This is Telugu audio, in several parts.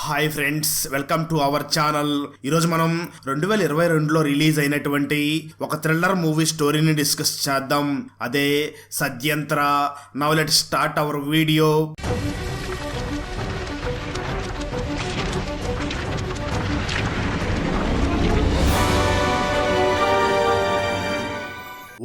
Hi friends, welcome to our channel. ఈరోజు మనం 2022లో రిలీజ్ అయినటువంటి ఒక థ్రిల్లర్ మూవీ స్టోరీని డిస్కస్ చేద్దాం. అదే సద్యంత్ర. Now let's start our video.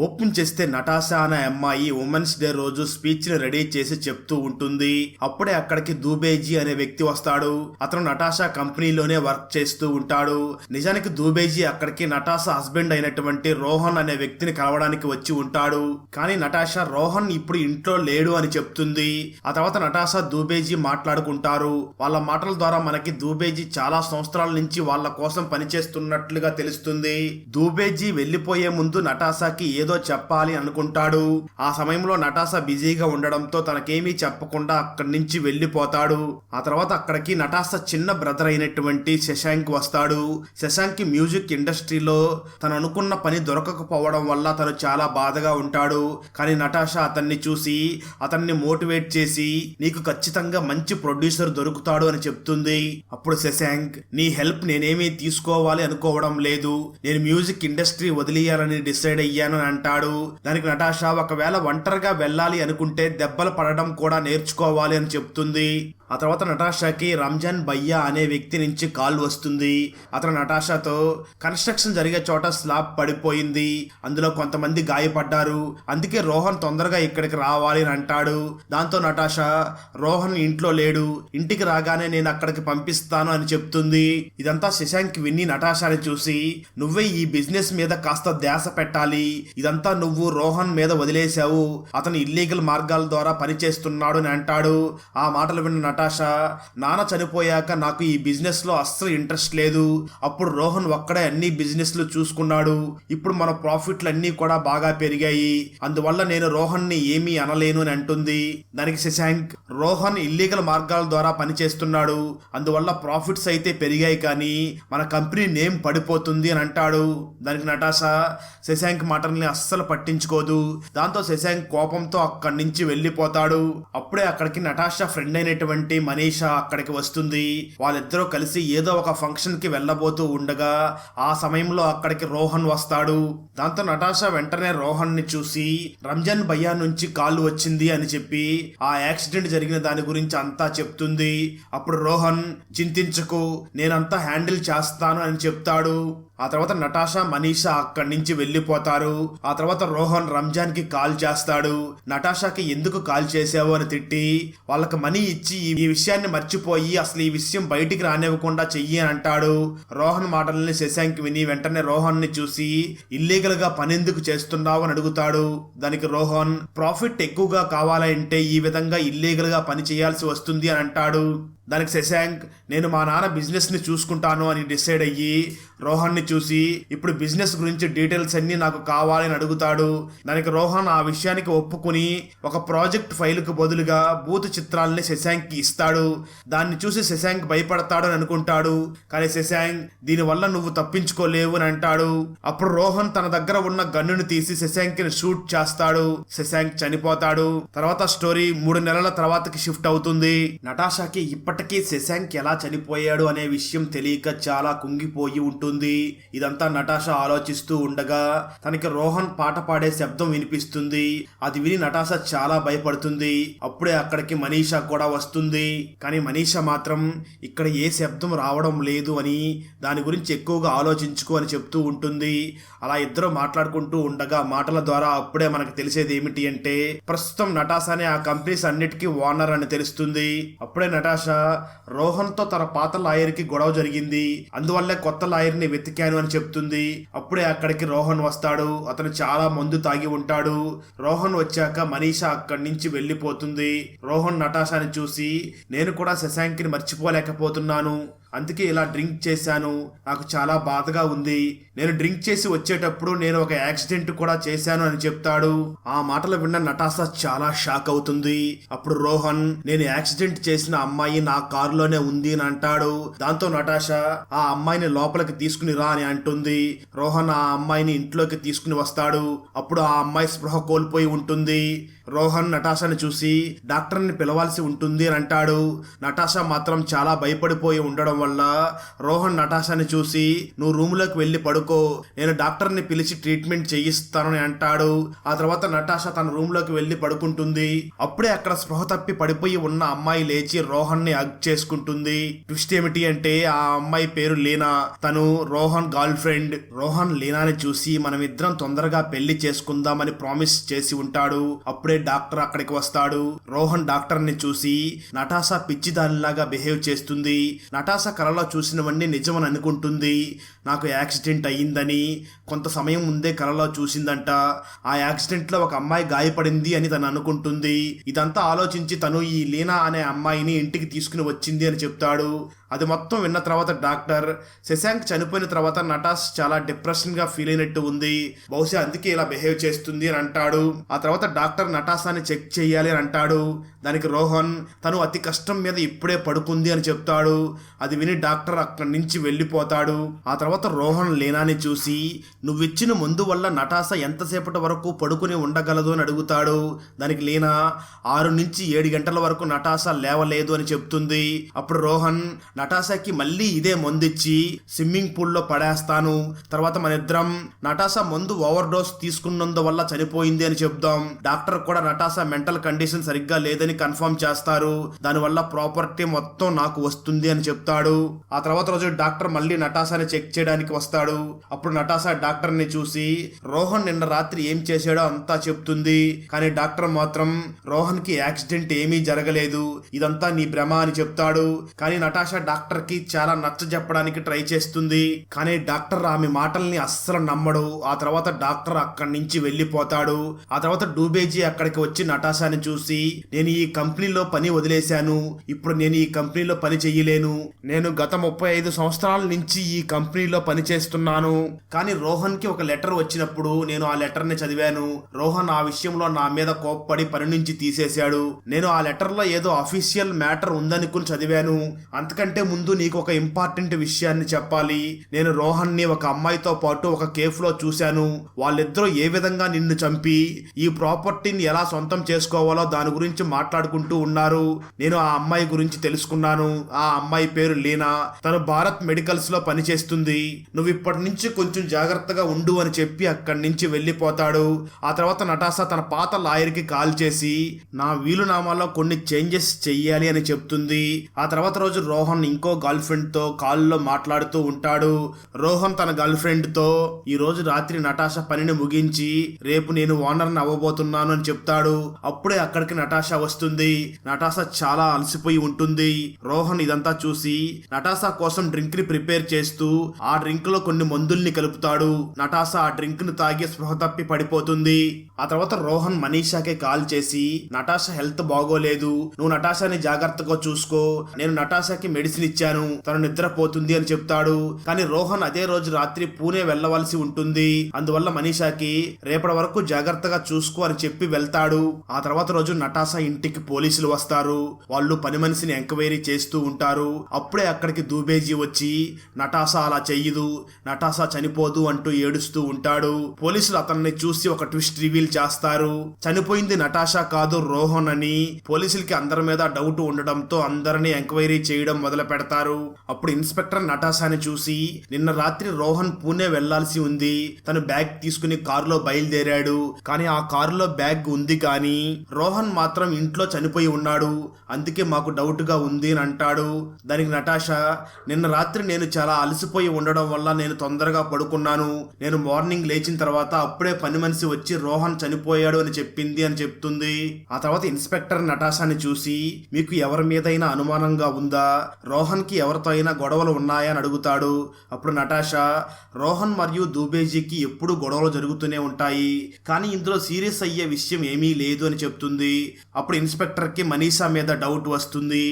Open చేస్తే నటాషా అనే అమ్మాయి ఉమెన్స్ డే రోజు స్పీచ్ ని రెడీ చేసి చెప్తూ ఉంటుంది. అప్పుడే అక్కడికి దూబేజీ అనే వ్యక్తి వస్తాడు. అతను నటాషా కంపెనీలోనే వర్క్ చేస్తూ ఉంటాడు. నిజానికి దూబేజీ అక్కడికి నటాషా హస్బెండ్ అయినటువంటి రోహన్ అనే వ్యక్తిని కలవడానికి వచ్చి ఉంటాడు. కానీ నటాషా రోహన్ ఇప్పుడు ఇంట్లో లేడు అని చెప్తుంది. ఆ తర్వాత నటాషా దూబేజీ మాట్లాడుకుంటారు. వాళ్ళ మాటల ద్వారా మనకి దూబేజీ చాలా సంవత్సరాల నుంచి వాళ్ళ కోసం పనిచేస్తున్నట్లుగా తెలుస్తుంది. దూబేజీ వెళ్లిపోయే ముందు నటాషాకి ఏదో చెప్పాలి అనుకుంటాడు. ఆ సమయంలో నటాషా బిజీగా ఉండడంతో తనకేమీ చెప్పకుండా అక్కడి నుంచి వెళ్లిపోతాడు. ఆ తర్వాత అక్కడికి నటాషా చిన్న బ్రదర్ అయినటువంటి శశాంక్ వస్తాడు. శశాంక్ కి మ్యూజిక్ ఇండస్ట్రీలో తను అనుకున్న పని దొరకకపోవడం వల్ల తను చాలా బాధగా ఉంటాడు. కానీ నటాషా అతన్ని చూసి అతన్ని మోటివేట్ చేసి నీకు ఖచ్చితంగా మంచి ప్రొడ్యూసర్ దొరుకుతాడు అని చెప్తుంది. అప్పుడు శశాంక్, నీ హెల్ప్ నేనేమీ తీసుకోవాలి అనుకోవడం లేదు, నేను మ్యూజిక్ ఇండస్ట్రీ వదిలేయాలని డిసైడ్ అయ్యాను అంటాడు. దానికి నటాషా ఒకవేళ ఒంటరిగా వెళ్ళాలి అనుకుంటే దెబ్బలు పడడం కూడా నేర్చుకోవాలి అని చెప్తుంది. ఆ తర్వాత నటాషాకి రంజాన్ భయ్యా అనే వ్యక్తి నుంచి కాల్ వస్తుంది. అతను నటాషాతో కన్స్ట్రక్షన్ జరిగే చోట స్లాబ్ పడిపోయింది, అందులో కొంతమంది గాయపడ్డారు, అందుకే రోహన్ తొందరగా ఇక్కడికి రావాలి అని అంటాడు. దాంతో నటాషా రోహన్ ఇంట్లో లేడు, ఇంటికి రాగానే నేను అక్కడికి పంపిస్తాను అని చెప్తుంది. ఇదంతా శశాంక్ విని నటాషాని చూసి నువ్వే ఈ బిజినెస్ మీద కాస్త ధ్యాస పెట్టాలి, ఇదంతా నువ్వు రోహన్ మీద వదిలేశావు, అతను ఇల్లీగల్ మార్గాల ద్వారా పనిచేస్తున్నాడు అని అంటాడు. ఆ మాటలు విన్న నటాషా, నాన్న చనిపోయాక నాకు ఈ బిజినెస్ లో అస్సలు ఇంట్రెస్ట్ లేదు, అప్పుడు రోహన్ ఒక్కడే అన్ని బిజినెస్లు చూసుకున్నాడు, ఇప్పుడు మన ప్రాఫిట్లు అన్ని కూడా బాగా పెరిగాయి, అందువల్ల నేను రోహన్ ని ఏమీ అనలేను అని అంటుంది. దానికి శశాంక్, రోహన్ ఇల్లీగల్ మార్గాల ద్వారా పనిచేస్తున్నాడు, అందువల్ల ప్రాఫిట్స్ అయితే పెరిగాయి కానీ మన కంపెనీ నేమ్ పడిపోతుంది అని అంటాడు. దానికి నటాషా శశాంక్ మాటల్ని అస్సలు పట్టించుకోదు. దాంతో శశాంక్ కోపంతో అక్కడి నుంచి వెళ్లిపోతాడు. అప్పుడే అక్కడికి నటాషా ఫ్రెండ్ అయినటువంటి మనీషా అక్కడికి వస్తుంది. వాళ్ళిద్దరూ కలిసి ఏదో ఒక ఫంక్షన్ కి వెళ్ళబోతూ ఉండగా ఆ సమయంలో అక్కడికి రోహన్ వస్తాడు. దాంతో నటాషా వెంటనే రోహన్ ని చూసి రంజాన్ భయ్యా నుంచి కాల్ వచ్చింది అని చెప్పి ఆ యాక్సిడెంట్ జరిగిన దాని గురించి అంతా చెప్తుంది. అప్పుడు రోహన్, చింతించకు, నేనంతా హ్యాండిల్ చేస్తాను అని చెప్తాడు. ఆ తర్వాత నటాషా మనీషా అక్కడి నుంచి వెళ్లిపోతారు. ఆ తర్వాత రోహన్ రంజాన్ కి కాల్ చేస్తాడు. నటాషాకి ఎందుకు కాల్ చేసావు అని తిట్టి వాళ్ళకి మనీ ఇచ్చి ఈ విషయాన్ని మర్చిపోయి అసలు ఈ విషయం బయటికి రానివ్వకుండా చెయ్యి అని అంటాడు. రోహన్ మాటలని శశాంక్ విని వెంటనే రోహన్ ని చూసి ఇల్లీగల్ గా పనెందుకు చేస్తున్నావు అని అడుగుతాడు. దానికి రోహన్, ప్రాఫిట్ ఎక్కువగా కావాలంటే ఈ విధంగా ఇల్లీగల్ గా పని చేయాల్సి వస్తుంది అని అంటాడు. దానికి శశాంక్, నేను మా నాన్న బిజినెస్ ని చూసుకుంటాను అని డిసైడ్ అయ్యి రోహన్ ని చూసి ఇప్పుడు బిజినెస్ గురించి డీటెయిల్స్ అన్ని నాకు కావాలి అని అడుగుతాడు. దానికి రోహన్ ఆ విషయానికి ఒప్పుకుని ఒక ప్రాజెక్ట్ ఫైల్ కు బదులుగా బూత్ చిత్రాలని శశాంక్ కి ఇస్తాడు. దాన్ని చూసి శశాంక్ భయపడతాడు అని అనుకుంటాడు. కానీ శశాంక్, దీనివల్ల నువ్వు తప్పించుకోలేవు అని అంటాడు. అప్పుడు రోహన్ తన దగ్గర ఉన్న గన్నుని తీసి శశాంక్ ని షూట్ చేస్తాడు. శశాంక్ చనిపోతాడు. తర్వాత స్టోరీ 3 నెలల తర్వాతకి షిఫ్ట్ అవుతుంది. నటాషాకి ఇప్పటికీ శశాంక్ ఎలా చనిపోయాడు అనే విషయం తెలియక చాలా కుంగిపోయి ఉంటుంది. ఇదంతా నటాషా ఆలోచిస్తూ ఉండగా తనకి రోహన్ పాట పాడే శబ్దం వినిపిస్తుంది. అది విని నటాషా చాలా భయపడుతుంది. అప్పుడే అక్కడికి మనీషా కూడా వస్తుంది. కానీ మనీషా మాత్రం ఇక్కడ ఏ శబ్దం రావడం లేదు అని, దాని గురించి ఎక్కువగా ఆలోచించుకో అని చెప్తూ ఉంటుంది. అలా ఇద్దరు మాట్లాడుకుంటూ ఉండగా మాటల ద్వారా అప్పుడే మనకు తెలిసేది ఏమిటి అంటే ప్రస్తుతం నటాషానే ఆ కంపెనీస్ అన్నిటికీ ఓనర్ అని తెలుస్తుంది. అప్పుడే నటాషా రోహన్ తో తన పాత లాయర్ కి గొడవ జరిగింది, అందువల్లే కొత్త లాయర్ ని వెతికాను అని చెప్తుంది. అప్పుడే అక్కడికి రోహన్ వస్తాడు. అతను చాలా మందు తాగి ఉంటాడు. రోహన్ వచ్చాక మనీషా అక్కడి నుంచి వెళ్లిపోతుంది. రోహన్ నటాషాని చూసి నేను కూడా శశాంక్ ని మర్చిపోలేకపోతున్నాను, అందుకే ఇలా డ్రింక్ చేశాను, నాకు చాలా బాధగా ఉంది, నేను డ్రింక్ చేసి వచ్చేటప్పుడు నేను ఒక యాక్సిడెంట్ కూడా చేశాను అని చెప్తాడు. ఆ మాటలు విన్న నటాషా చాలా షాక్ అవుతుంది. అప్పుడు రోహన్, నేను యాక్సిడెంట్ చేసిన అమ్మాయి నా కారులోనే ఉంది అని అంటాడు. దాంతో నటాషా ఆ అమ్మాయిని లోపలికి తీసుకుని రా అని అంటుంది. రోహన్ ఆ అమ్మాయిని ఇంట్లోకి తీసుకుని వస్తాడు. అప్పుడు ఆ అమ్మాయి స్పృహ కోల్పోయి ఉంటుంది. రోహన్ నటాషాని చూసి డాక్టర్ని పిలవాల్సి ఉంటుంది అని అంటాడు. నటాషా మాత్రం చాలా భయపడిపోయి ఉండడం వల్ల రోహన్ నటాషాని చూసి నువ్వు రూమ్లోకి వెళ్ళి పడుకో, నేను డాక్టర్ని పిలిచి ట్రీట్మెంట్ చేయిస్తానని అంటాడు. ఆ తర్వాత నటాషా తన రూమ్లోకి వెళ్ళి పడుకుంటుంది. అప్పుడే అక్కడ స్పృహ తప్పి పడిపోయి ఉన్న అమ్మాయి లేచి రోహన్ ని హగ్ చేసుకుంటుంది. ట్విస్ట్ ఏమిటి అంటే ఆ అమ్మాయి పేరు లీనా. తను రోహన్ గర్ల్ ఫ్రెండ్. రోహన్ లీనాని చూసి మనమిద్దరం తొందరగా పెళ్లి చేసుకుందామని ప్రామిస్ చేసి ఉంటాడు. అప్పుడే డాక్టర్ అక్కడికి వస్తాడు. రోహన్ డాక్టర్ ని చూసి నటాషా పిచ్చిదానిలాగా బిహేవ్ చేస్తుంది. నటాషా కలలో చూసినవన్నీ నిజమని అనుకుంటుంది. నాకు యాక్సిడెంట్ అయ్యిందని కొంత సమయం ముందే కలలో చూసిందంట. ఆ యాక్సిడెంట్ లో ఒక అమ్మాయి గాయపడింది అని తను అనుకుంటుంది. ఇదంతా ఆలోచించి తను ఈ లీనా అనే అమ్మాయిని ఇంటికి తీసుకుని వచ్చింది అని చెప్తాడు. అది మొత్తం విన్న తర్వాత డాక్టర్ శశాంక్ చనిపోయిన తర్వాత నటాష్ చాలా డిప్రెషన్ గా ఫీల్ అయినట్టు ఉంది, బహుశా అందుకే ఇలా బిహేవ్ చేస్తుంది అని అంటాడు. ఆ తర్వాత డాక్టర్ నటాషాని చెక్ చేయాలి అని అంటాడు. దానికి రోహన్ తను అతి కష్టం మీద ఇప్పుడే పడుకుంది అని చెప్తాడు. అది విని డాక్టర్ అక్కడి నుంచి వెళ్ళిపోతాడు. ఆ తర్వాత రోహన్ లీనాని చూసి నువ్విచ్చిన మందు వల్ల నటాషా ఎంతసేపటి వరకు పడుకుని ఉండగలదు అని అడుగుతాడు. దానికి లీనా 6 నుంచి 7 గంటల వరకు నటాషా లేవలేదు అని చెప్తుంది. అప్పుడు రోహన్ నటాషాకి మళ్ళీ ఇదే మందిచ్చి స్విమ్మింగ్ పూల్లో పడేస్తాను, తర్వాత మన ఇద్దరం నటాషా మందు ఓవర్ డోస్ తీసుకున్నందువల్ల చనిపోయింది అని చెప్దాం. డాక్టర్ కూడా నటాషా మెంటల్ కండిషన్ సరిగ్గా లేదని కన్ఫర్మ్ చేస్తారు. దానివల్ల ప్రాపర్టీ మొత్తం నాకు వస్తుంది అని చెప్తాడు. ఆ తర్వాత రోజు డాక్టర్ మళ్ళీ నటాషాని చెక్ చేయడానికి వస్తాడు. అప్పుడు నటాషా డాక్టర్ ని చూసి రోహన్ నిన్న రాత్రి ఏం చేశాడో అంతా చెప్తుంది. కానీ డాక్టర్ మాత్రం రోహన్ కి యాక్సిడెంట్ ఏమీ జరగలేదు, ఇదంతా నీ భ్రమ అని చెప్తాడు. కానీ నటాషా డాక్టర్ కి చాలా నచ్చ చెప్పడానికి ట్రై చేస్తుంది. కానీ డాక్టర్ ఆమె మాటల్ని అస్సలు నమ్మడు. ఆ తర్వాత డాక్టర్ అక్కడి నుంచి వెళ్ళిపోతాడు. ఆ తర్వాత డూబేజీ అక్కడికి వచ్చి నటాషాని చూసి నేను ఈ కంపెనీలో పని వదిలేశాను, ఇప్పుడు నేను ఈ కంపెనీలో పని చెయ్యలేను, నేను గత 35 సంవత్సరాల నుంచి ఈ కంపెనీలో పని చేస్తున్నాను. కానీ రోహన్ కి ఒక లెటర్ వచ్చినప్పుడు నేను ఆ లెటర్ ని చదివాను. రోహన్ ఆ విషయంలో నా మీద కోప్పడి పని నుంచి తీసేశాడు. నేను ఆ లెటర్ లో ఏదో అఫీషియల్ మ్యాటర్ ఉందనుకుని చదివాను. అంతకంటే ముందు నీకు ఒక ఇంపార్టెంట్ విషయాన్ని చెప్పాలి. నేను రోహన్ ని ఒక అమ్మాయితో పాటు ఒక కేఫ్ లో చూశాను. వాళ్ళిద్దరూ ఏ విధంగా నిన్ను చంపి ఈ ప్రాపర్టీని ఎలా సొంతం చేసుకోవాలో దాని గురించి మాట్లాడుకుంటూ ఉన్నారు. నేను ఆ అమ్మాయి గురించి తెలుసుకున్నాను. ఆ అమ్మాయి పేరు లీనా. తను భారత్ మెడికల్స్ లో పనిచేస్తుంది. నువ్వు ఇప్పటి నుంచి కొంచెం జాగ్రత్తగా ఉండు అని చెప్పి అక్కడి నుంచి వెళ్ళిపోతాడు. ఆ తర్వాత నటాషా తన పాత లాయర్ కి కాల్ చేసి నా వీలునామాలో కొన్ని చేంజెస్ చెయ్యాలి అని చెప్తుంది. ఆ తర్వాత రోజు రోహన్ ఇంకో గర్ల్ ఫ్రెండ్ తో కాల్లో మాట్లాడుతూ ఉంటాడు. రోహన్ తన గర్ల్ ఫ్రెండ్ తో ఈ రోజు రాత్రి నటాషా పనిని ముగించి రేపు నేను ఓనర్ని అవ్వబోతున్నాను అని చెప్తాడు. అప్పుడే అక్కడికి నటాషా వస్తుంది. నటాషా చాలా అలసిపోయి ఉంటుంది. రోహన్ ఇదంతా చూసి నటాషా కోసం డ్రింక్ ని ప్రిపేర్ చేస్తూ ఆ డ్రింక్ లో కొన్ని మందుల్ని కలుపుతాడు. నటాషా ఆ డ్రింక్ ను తాగి స్పృహ తప్పి పడిపోతుంది. ఆ తర్వాత రోహన్ మనీషాకి కాల్ చేసి నటాషా హెల్త్ బాగోలేదు, నువ్వు నటాషాని జాగ్రత్తగా చూసుకో, నేను నటాషాకి మెడిసిన్ ఇచ్చాను, తను నిద్రపోతుంది అని చెప్తాడు. కానీ రోహన్ అదే రోజు రాత్రి పూణే వెళ్ళవలసి ఉంటుంది. అందువల్ల మనీషాకి రేపటి వరకు జాగ్రత్తగా చూసుకో అని చెప్పి వెళ్తాడు. ఆ తర్వాత రోజు నటాషా ఇంటికి పోలీసులు వస్తారు. వాళ్ళు పని మనిషిని ఎంక్వైరీ చేస్తూ ఉంటారు. అప్పుడే అక్కడికి దూబేజీ వచ్చి నటాషా అలా చెయ్యదు, నటాషా చనిపోదు అంటూ ఏడుస్తూ ఉంటాడు. పోలీసులు అతన్ని చూసి ఒక ట్విస్ట్ రివీల్ చేస్తారు. చనిపోయింది నటాషా కాదు రోహన్ అని. పోలీసులకి అందరి మీద డౌట్ ఉండడంతో అందరినీ ఎంక్వైరీ చేయడం మొదలు పెడతారు. అప్పుడు ఇన్స్పెక్టర్ నటాషాని చూసి నిన్న రాత్రి రోహన్ పూణే వెళ్లాల్సి ఉంది, తను బ్యాగ్ తీసుకుని కారులో బయలుదేరాడు, కానీ ఆ కారులో బ్యాగ్ ఉంది కానీ రోహన్ మాత్రం ఇంట్లో చనిపోయి ఉన్నాడు, అందుకే మాకు డౌట్ గా ఉంది అని అంటాడు. దానికి నటాషా నిన్న రాత్రి నేను చాలా అలసిపోయి ఉండడం వల్ల నేను తొందరగా పడుకున్నాను, నేను మార్నింగ్ లేచిన తర్వాత అప్పుడే పని మనిషి వచ్చి రోహన్ చనిపోయాడు అని చెప్పింది అని చెప్తుంది. ఆ తర్వాత ఇన్స్పెక్టర్ నటాషాని చూసి మీకు ఎవరి మీదైనా అనుమానంగా ఉందా, రోహన్ కి ఎవరితో అయినా గొడవలు ఉన్నాయా అని అడుగుతాడు. అప్పుడు నటాషా రోహన్ మరియు దూబేజీకి ఎప్పుడు గొడవలు జరుగుతూనే ఉంటాయి, కానీ ఇందులో సీరియస్ అయ్యే విషయం ఏమీ లేదు అని చెప్తుంది. అప్పుడు ఇన్స్పెక్టర్ కి మనీషా మీద డౌట్ వస్తుంది.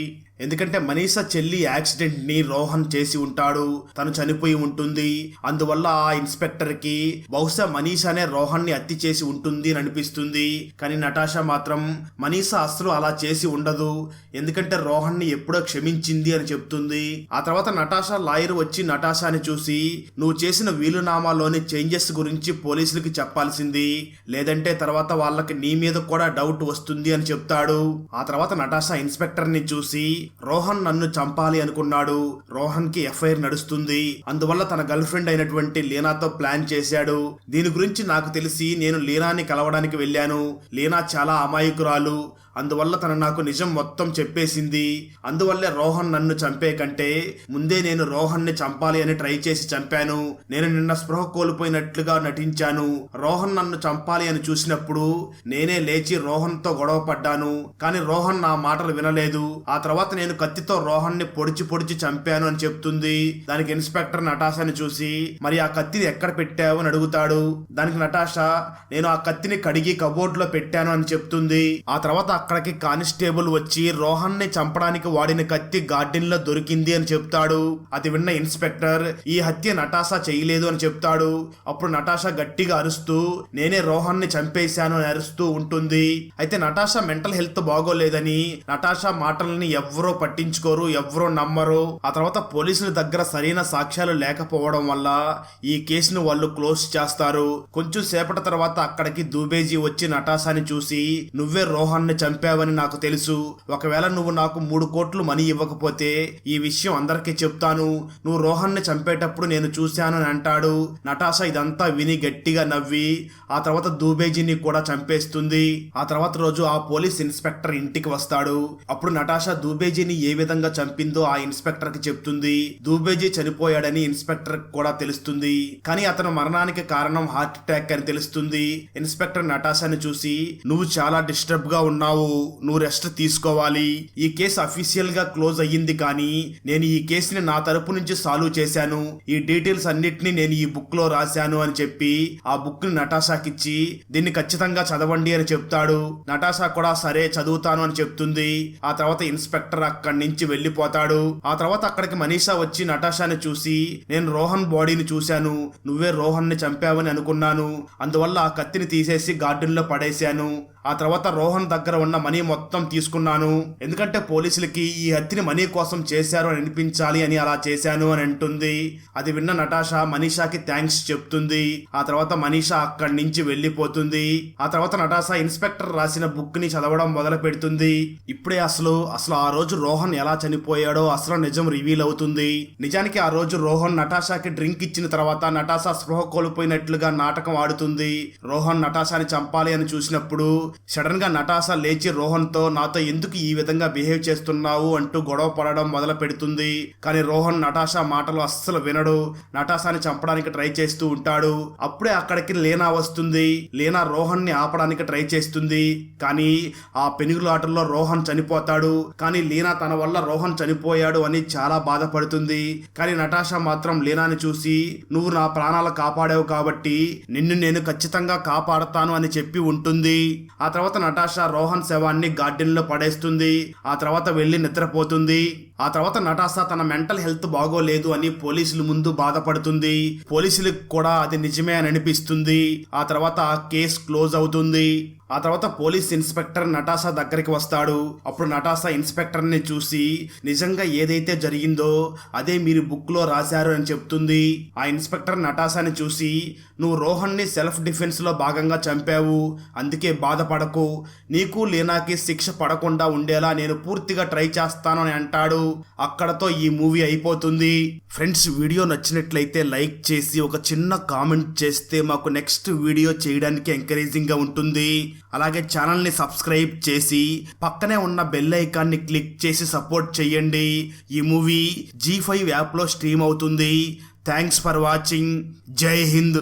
ఎందుకంటే మనీషా చెల్లి యాక్సిడెంట్ ని రోహన్ చేసి ఉంటాడు, తను చనిపోయి ఉంటుంది. అందువల్ల ఆ ఇన్స్పెక్టర్ కి బహుశా మనీషానే రోహన్ ని హత్య చేసి ఉంటుంది అని అనిపిస్తుంది. కానీ నటాషా మాత్రం మనీషా అసలు అలా చేసి ఉండదు, ఎందుకంటే రోహన్ ని ఎప్పుడో క్షమించింది అని చెప్తుంది. ఆ తర్వాత నటాషా లాయర్ వచ్చి నటాషాని చూసి, నువ్వు చేసిన వీలునామాలోని చేంజెస్ గురించి పోలీసులకి చెప్పాల్సింది, లేదంటే తర్వాత వాళ్ళకి నీ మీద కూడా డౌట్ వస్తుంది అని చెప్తాడు. ఆ తర్వాత నటాషా ఇన్స్పెక్టర్ ని చూసి, రోహన్ నన్ను చంపాలి అనుకున్నాడు, రోహన్ కి ఎఫ్ఐఆర్ నడుస్తుంది, అందువల్ల తన గర్ల్ ఫ్రెండ్ అయినటువంటి లీనాతో ప్లాన్ చేశాడు. దీని గురించి నాకు తెలిసి నేను లీనాని కలవడానికి వెళ్ళాను. లీనా చాలా అమాయకురాలు, అందువల్ల తను నాకు నిజం మొత్తం చెప్పేసింది. అందువల్లే రోహన్ నన్ను చంపే కంటే ముందే నేను రోహన్ ని చంపాలి అని ట్రై చేసి చంపాను. నేను నిన్న స్పృహ కోల్పోయినట్లుగా నటించాను. రోహన్ నన్ను చంపాలి అని చూసినప్పుడు నేనే లేచి రోహన్ తో గొడవ పడ్డాను, కానీ రోహన్ నా మాటలు వినలేదు. ఆ తర్వాత నేను కత్తితో రోహన్ ని పొడిచి పొడిచి చంపాను అని చెప్తుంది. దానికి ఇన్స్పెక్టర్ నటాషాని చూసి, మరి ఆ కత్తిని ఎక్కడ పెట్టావు అని అడుగుతాడు. దానికి నటాషా, నేను ఆ కత్తిని కడిగి కబోర్డ్ లో పెట్టాను అని చెప్తుంది. ఆ తర్వాత అక్కడికి కానిస్టేబుల్ వచ్చి రోహన్ ని చంపడానికి వాడిన కత్తి గార్డెన్ లో దొరికింది అని చెప్తాడు. అది విన్న ఇన్స్పెక్టర్ ఈ హత్య నటాషా చేయలేదు అని చెప్తాడు. అప్పుడు నటాషా గట్టిగా అరుస్తూ నేనే రోహన్ ని చంపేశాను అని అరుస్తూ ఉంటుంది. అయితే నటాషా మెంటల్ హెల్త్ బాగోలేదని నటాషా మాటలని ఎవ్వరూ పట్టించుకోరు, ఎవ్వరూ నమ్మరు. ఆ తర్వాత పోలీసుల దగ్గర సరైన సాక్ష్యాలు లేకపోవడం వల్ల ఈ కేసును వాళ్ళు క్లోజ్ చేస్తారు. కొంచెం సేపటి తర్వాత అక్కడికి దూబేజీ వచ్చి నటాషాని చూసి, నువ్వే రోహన్ ని చంపావని నాకు తెలుసు, ఒకవేళ నువ్వు నాకు 3 కోట్లు మనీ ఇవ్వకపోతే ఈ విషయం అందరికీ చెప్తాను, నువ్వు రోహన్ ని చంపేటప్పుడు నేను చూశాను అని అంటాడు. నటాషా ఇదంతా విని గట్టిగా నవ్వి ఆ తర్వాత దూబేజీని కూడా చంపేస్తుంది. ఆ తర్వాత రోజు ఆ పోలీస్ ఇన్స్పెక్టర్ ఇంటికి వస్తాడు. అప్పుడు నటాషా దూబేజీని ఏ విధంగా చంపిందో ఆ ఇన్స్పెక్టర్ కి చెప్తుంది. దూబేజీ చనిపోయాడని ఇన్స్పెక్టర్ కూడా తెలుస్తుంది, కానీ అతను మరణానికి కారణం హార్ట్ అటాక్ అని తెలుస్తుంది. ఇన్స్పెక్టర్ నటాషాని చూసి, నువ్వు చాలా డిస్టర్బ్ గా ఉన్నావు, నువ్వు రెస్ట్ తీసుకోవాలి. ఈ కేసు అఫీషియల్ గా క్లోజ్ అయ్యింది, కానీ నేను ఈ కేసుని నా తరపు నుంచి సాల్వ్ చేశాను. ఈ డీటెయిల్స్ అన్నిటినీ నేను ఈ బుక్ లో రాశాను అని చెప్పి ఆ బుక్ ని నటాషాకిచ్చి దీన్ని ఖచ్చితంగా చదవండి అని చెప్తాడు. నటాషా కూడా సరే చదువుతాను అని చెప్తుంది. ఆ తర్వాత ఇన్స్పెక్టర్ అక్కడి నుంచి వెళ్లిపోతాడు. ఆ తర్వాత అక్కడికి మనీషా వచ్చి నటాషాని చూసి, నేను రోహన్ బాడీని చూశాను, నువ్వే రోహన్ ని చంపావని అనుకున్నాను, అందువల్ల ఆ కత్తిని తీసేసి గార్డెన్ లో పడేశాను. ఆ తర్వాత రోహన్ దగ్గర ఉన్న మనీ మొత్తం తీసుకున్నాను, ఎందుకంటే పోలీసులకి ఈ హత్యని మనీ కోసం చేశారు అని అనిపించాలి అని అలా చేశాను అని అంటుంది. అది విన్న నటాషా మనీషాకి థ్యాంక్స్ చెప్తుంది. ఆ తర్వాత మనీషా అక్కడి నుంచి వెళ్లిపోతుంది. ఆ తర్వాత నటాషా ఇన్స్పెక్టర్ రాసిన బుక్ ని చదవడం మొదలు పెడుతుంది. ఇప్పుడే అసలు ఆ రోజు రోహన్ ఎలా చనిపోయాడో అసలు నిజం రివీల్ అవుతుంది. నిజానికి ఆ రోజు రోహన్ నటాషాకి డ్రింక్ ఇచ్చిన తర్వాత నటాషా స్పృహ కోల్పోయినట్లుగా నాటకం ఆడుతుంది. రోహన్ నటాషాని చంపాలి అని చూసినప్పుడు సడన్ గా నటాషా లేచి రోహన్ తో, నాతో ఎందుకు ఈ విధంగా బిహేవ్ చేస్తున్నావు అంటూ గొడవ పడడం మొదలు పెడుతుంది. కానీ రోహన్ నటాషా మాటలు అస్సలు వినడు, నటాషాని చంపడానికి ట్రై చేస్తూ ఉంటాడు. అప్పుడే అక్కడికి లీనా వస్తుంది. లీనా రోహన్ ని ఆపడానికి ట్రై చేస్తుంది, కానీ ఆ పెనుగులాటల్లో రోహన్ చనిపోతాడు. కానీ లీనా తన వల్ల రోహన్ చనిపోయాడు అని చాలా బాధపడుతుంది. కానీ నటాషా మాత్రం లీనాని చూసి, నువ్వు నా ప్రాణాలు కాపాడావు కాబట్టి నిన్ను నేను ఖచ్చితంగా కాపాడతాను అని చెప్పి ఉంటుంది. ఆ తర్వాత నటాషా రోహన్ శవాన్ని గార్డెన్ లో పడేస్తుంది. ఆ తర్వాత వెళ్లి నిద్రపోతుంది. ఆ తర్వాత నటాషా తన మెంటల్ హెల్త్ బాగోలేదు అని పోలీసుల ముందు బాధపడుతుంది. పోలీసులకు కూడా అది నిజమే అని అనిపిస్తుంది. ఆ తర్వాత ఆ కేసు క్లోజ్ అవుతుంది. ఆ తర్వాత పోలీస్ ఇన్స్పెక్టర్ నటాషా దగ్గరికి వస్తాడు. అప్పుడు నటాషా ఇన్స్పెక్టర్ ని చూసి, నిజంగా ఏదైతే జరిగిందో అదే మీరు బుక్ లో రాశారు అని చెప్తుంది. ఆ ఇన్స్పెక్టర్ నటాషాని చూసి, నువ్వు రోహన్ ని సెల్ఫ్ డిఫెన్స్ లో భాగంగా చంపావు, అందుకే బాధపడకు, నీకు లీనాకి శిక్ష పడకుండా ఉండేలా నేను పూర్తిగా ట్రై చేస్తాను అని అంటాడు. అక్కడతో ఈ మూవీ అయిపోతుంది. ఫ్రెండ్స్, వీడియో నచ్చినట్లయితే లైక్ చేసి ఒక చిన్న కామెంట్ చేస్తే మాకు నెక్స్ట్ వీడియో చేయడానికి ఎంకరేజింగ్ గా ఉంటుంది. అలాగే ఛానల్ని సబ్స్క్రైబ్ చేసి పక్కనే ఉన్న బెల్ ఐకాన్ని క్లిక్ చేసి సపోర్ట్ చేయండి. ఈ మూవీ G5 యాప్లో స్ట్రీమ్ అవుతుంది. Thanks for watching. జై హింద్.